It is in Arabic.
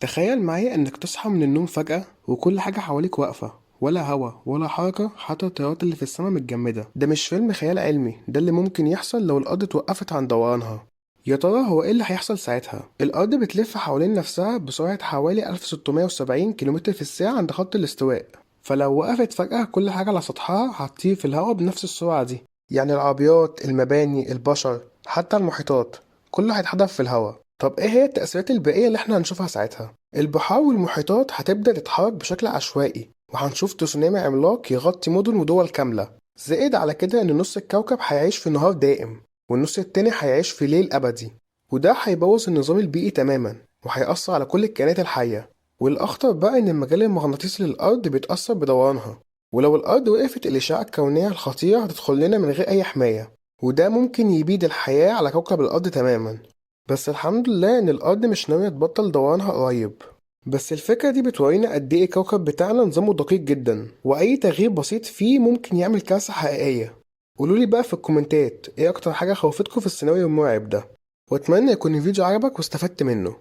تخيل معايا انك تصحى من النوم فجأة وكل حاجة حواليك واقفة، ولا هوا ولا حركة، حتى الطيارات اللي في السماء متجمدة. ده مش فيلم خيال علمي، ده اللي ممكن يحصل لو الأرض اتوقفت عن دورانها. يا ترى هو ايه اللي هيحصل ساعتها؟ الأرض بتلف حوالين نفسها بسرعة حوالي 1670 كيلومتر في الساعة عند خط الاستواء. فلو وقفت فجأة كل حاجة على سطحها هتطير في الهواء بنفس السرعة دي. يعني العربيات، المباني، البشر، حتى المحيطات، كله هيتحدف في الهواء. طب ايه هي التأثيرات البيئية اللي احنا هنشوفها ساعتها؟ البحار والمحيطات هتبدأ تتحرك بشكل عشوائي، وهنشوف تسونامي عملاق يغطي مدن ودول كاملة. زائد على كده ان نص الكوكب هيعيش في نهار دائم، والنص التاني هيعيش في ليل أبدي. وده هيبوظ النظام البيئي تماما، وهيأثر على كل الكائنات الحية. والأخطر بقى إن المجال المغناطيسي للأرض بيتأثر بدورانها، ولو الأرض وقفت الإشعاع الكونية الخطيرة هتدخل لنا من غير أي حماية، وده ممكن يبيد الحياة على كوكب الأرض تماما. بس الحمد لله إن الأرض مش ناوية تبطل دورانها قريب. بس الفكرة دي بتورينا قد إيه الكوكب بتاعنا نظامه دقيق جدا، وأي تغيير بسيط فيه ممكن يعمل كارثة حقيقية. قولولي بقى في الكومنتات إيه أكتر حاجة خوفتكم في السيناريو المرعب ده، وأتمنى يكون الفيديو عجبك واستفدت منه.